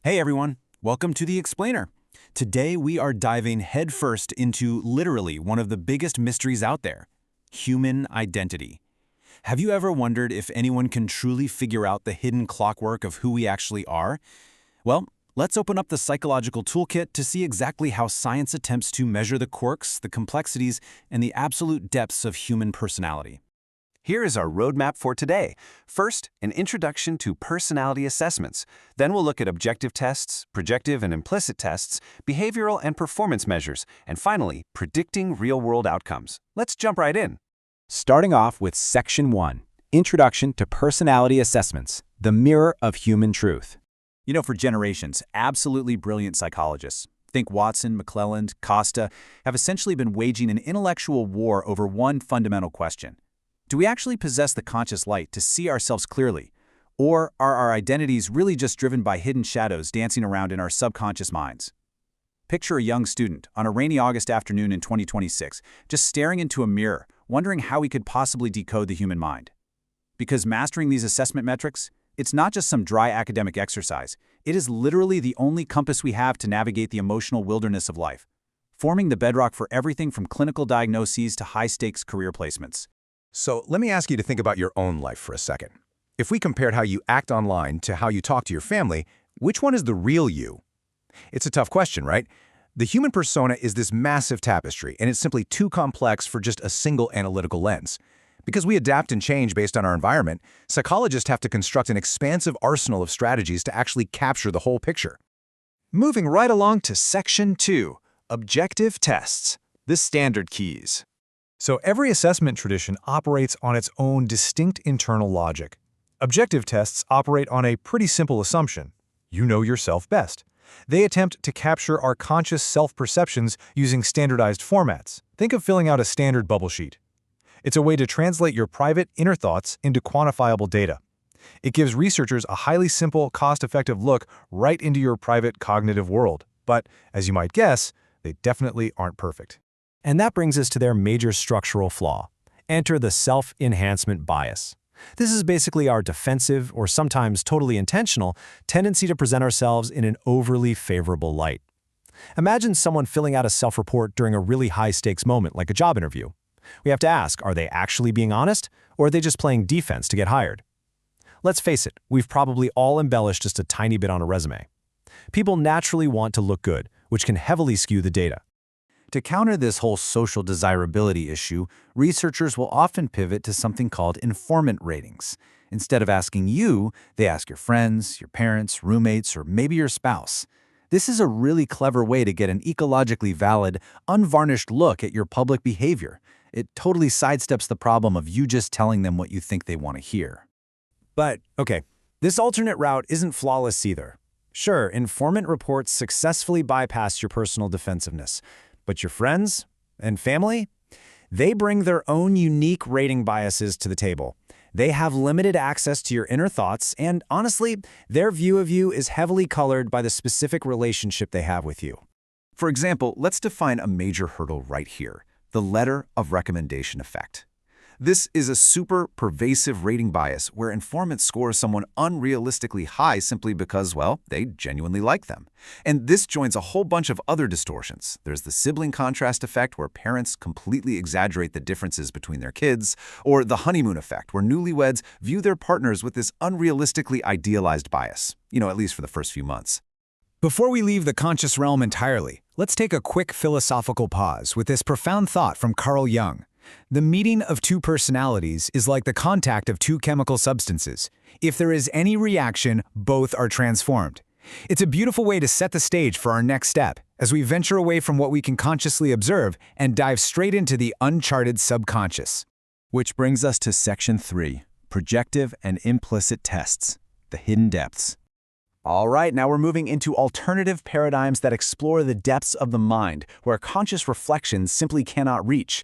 Hey everyone, welcome to The Explainer. Today we are diving headfirst into literally one of the biggest mysteries out there, human identity. Have you ever wondered if anyone can truly figure out the hidden clockwork of who we actually are? Well, let's open up the psychological toolkit to see exactly how science attempts to measure the quirks, the complexities, and the absolute depths of human personality. Here is our roadmap for today. First, an introduction to personality assessments. Then we'll look at objective tests, projective and implicit tests, behavioral and performance measures, and finally, predicting real-world outcomes. Let's jump right in. Starting off with Section 1, Introduction to Personality Assessments, the Mirror of Human Truth. You know, for generations, absolutely brilliant psychologists, think Watson, McClelland, Costa, have essentially been waging an intellectual war over one fundamental question. Do we actually possess the conscious light to see ourselves clearly? Or are our identities really just driven by hidden shadows dancing around in our subconscious minds? Picture a young student on a rainy August afternoon in 2026, just staring into a mirror, wondering how he could possibly decode the human mind. Because mastering these assessment metrics, it's not just some dry academic exercise. It is literally the only compass we have to navigate the emotional wilderness of life, forming the bedrock for everything from clinical diagnoses to high-stakes career placements. So let me ask you to think about your own life for a second. If we compared how you act online to how you talk to your family, which one is the real you? It's a tough question, right? The human persona is this massive tapestry, and it's simply too complex for just a single analytical lens. Because we adapt and change based on our environment, psychologists have to construct an expansive arsenal of strategies to actually capture the whole picture. Moving right along to Section 2, Objective Tests, the Standard Keys. So every assessment tradition operates on its own distinct internal logic. Objective tests operate on a pretty simple assumption. You know yourself best. They attempt to capture our conscious self-perceptions using standardized formats. Think of filling out a standard bubble sheet. It's a way to translate your private inner thoughts into quantifiable data. It gives researchers a highly simple, cost-effective look right into your private cognitive world. But, as you might guess, they definitely aren't perfect. And that brings us to their major structural flaw. Enter the self-enhancement bias. This is basically our defensive, or sometimes totally intentional, tendency to present ourselves in an overly favorable light. Imagine someone filling out a self-report during a really high-stakes moment, like a job interview. We have to ask, are they actually being honest, or are they just playing defense to get hired? Let's face it, we've probably all embellished just a tiny bit on a resume. People naturally want to look good, which can heavily skew the data. To counter this whole social desirability issue, researchers will often pivot to something called informant ratings. Instead of asking you, they ask your friends, your parents, roommates, or maybe your spouse. This is a really clever way to get an ecologically valid, unvarnished look at your public behavior. It totally sidesteps the problem of you just telling them what you think they want to hear. But, okay, this alternate route isn't flawless either. Sure, informant reports successfully bypass your personal defensiveness. But your friends and family, they bring their own unique rating biases to the table. They have limited access to your inner thoughts, and honestly, their view of you is heavily colored by the specific relationship they have with you. For example, let's define a major hurdle right here, the letter of recommendation effect. This is a super pervasive rating bias where informants score someone unrealistically high simply because, well, they genuinely like them. And this joins a whole bunch of other distortions. There's the sibling contrast effect where parents completely exaggerate the differences between their kids, or the honeymoon effect where newlyweds view their partners with this unrealistically idealized bias, at least for the first few months. Before we leave the conscious realm entirely, let's take a quick philosophical pause with this profound thought from Carl Jung. The meeting of two personalities is like the contact of two chemical substances. If there is any reaction, both are transformed. It's a beautiful way to set the stage for our next step, as we venture away from what we can consciously observe and dive straight into the uncharted subconscious. Which brings us to Section 3, Projective and Implicit Tests, the Hidden Depths. All right, now we're moving into alternative paradigms that explore the depths of the mind, where conscious reflections simply cannot reach.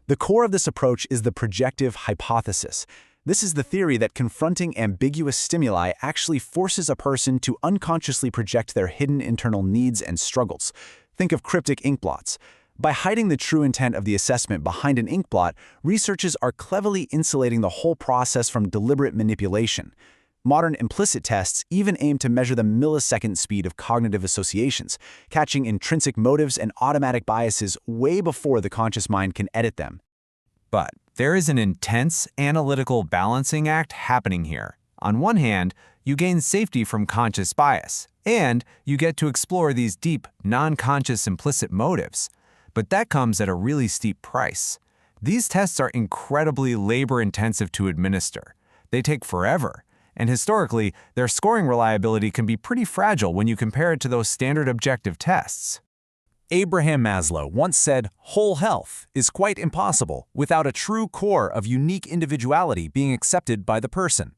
The core of this approach is the projective hypothesis. This is the theory that confronting ambiguous stimuli actually forces a person to unconsciously project their hidden internal needs and struggles. Think of cryptic ink blots. By hiding the true intent of the assessment behind an ink blot, researchers are cleverly insulating the whole process from deliberate manipulation. Modern implicit tests even aim to measure the millisecond speed of cognitive associations, catching intrinsic motives and automatic biases way before the conscious mind can edit them. But there is an intense analytical balancing act happening here. On one hand, you gain safety from conscious bias, and you get to explore these deep, non-conscious implicit motives. But that comes at a really steep price. These tests are incredibly labor-intensive to administer. They take forever, and historically, their scoring reliability can be pretty fragile when you compare it to those standard objective tests. Abraham Maslow once said, "Whole health is quite impossible without a true core of unique individuality being accepted by the person."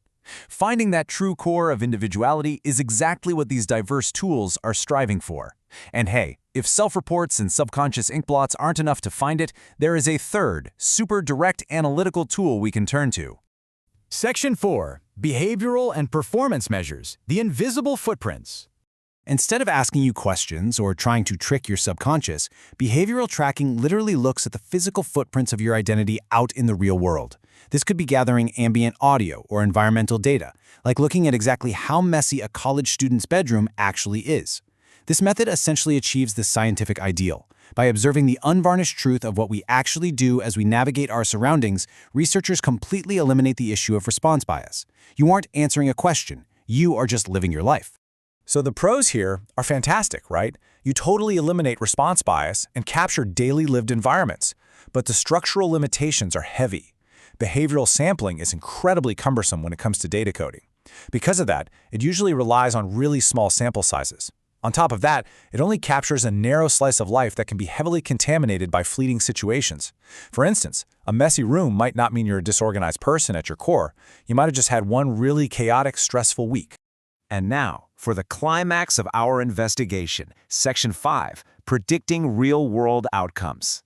Finding that true core of individuality is exactly what these diverse tools are striving for. And hey, if self-reports and subconscious ink blots aren't enough to find it, there is a third, super direct analytical tool we can turn to. Section 4. Behavioral and Performance Measures, the Invisible Footprints. Instead of asking you questions or trying to trick your subconscious, behavioral tracking literally looks at the physical footprints of your identity out in the real world. This could be gathering ambient audio or environmental data, like looking at exactly how messy a college student's bedroom actually is. This method essentially achieves this scientific ideal. By observing the unvarnished truth of what we actually do as we navigate our surroundings, researchers completely eliminate the issue of response bias. You aren't answering a question, you are just living your life. So the pros here are fantastic, right? You totally eliminate response bias and capture daily lived environments. But the structural limitations are heavy. Behavioral sampling is incredibly cumbersome when it comes to data coding. Because of that, it usually relies on really small sample sizes. On top of that, it only captures a narrow slice of life that can be heavily contaminated by fleeting situations. For instance, a messy room might not mean you're a disorganized person at your core. You might have just had one really chaotic, stressful week. And now, for the climax of our investigation, Section 5, Predicting Real-World Outcomes.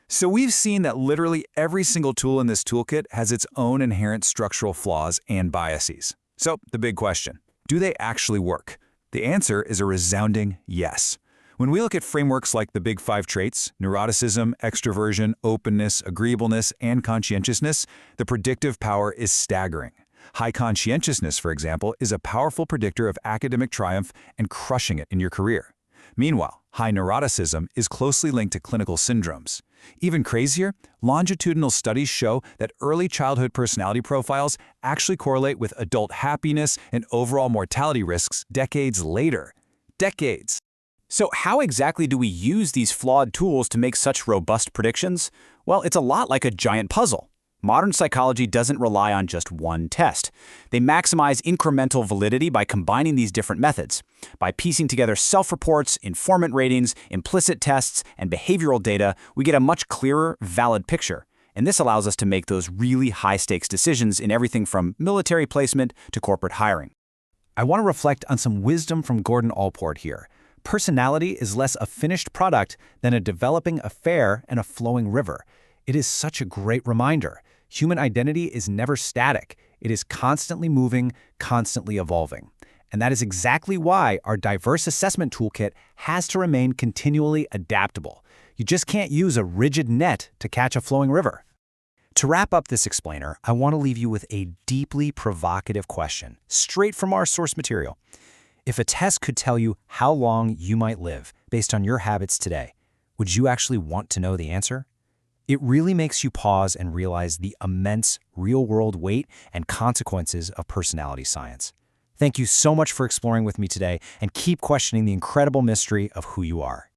So we've seen that literally every single tool in this toolkit has its own inherent structural flaws and biases. So the big question, do they actually work? The answer is a resounding yes. When we look at frameworks like the Big Five traits, neuroticism, extroversion, openness, agreeableness, and conscientiousness, the predictive power is staggering. High conscientiousness, for example, is a powerful predictor of academic triumph and crushing it in your career. Meanwhile, high neuroticism is closely linked to clinical syndromes. Even crazier, longitudinal studies show that early childhood personality profiles actually correlate with adult happiness and overall mortality risks decades later. Decades! So how exactly do we use these flawed tools to make such robust predictions? Well, it's a lot like a giant puzzle. Modern psychology doesn't rely on just one test. They maximize incremental validity by combining these different methods. By piecing together self-reports, informant ratings, implicit tests, and behavioral data, we get a much clearer, valid picture. And this allows us to make those really high-stakes decisions in everything from military placement to corporate hiring. I want to reflect on some wisdom from Gordon Allport here. Personality is less a finished product than a developing affair and a flowing river. It is such a great reminder. Human identity is never static. It is constantly moving, constantly evolving. And that is exactly why our diverse assessment toolkit has to remain continually adaptable. You just can't use a rigid net to catch a flowing river. To wrap up this explainer, I want to leave you with a deeply provocative question, straight from our source material. If a test could tell you how long you might live based on your habits today, would you actually want to know the answer? It really makes you pause and realize the immense real-world weight and consequences of personality science. Thank you so much for exploring with me today, and keep questioning the incredible mystery of who you are.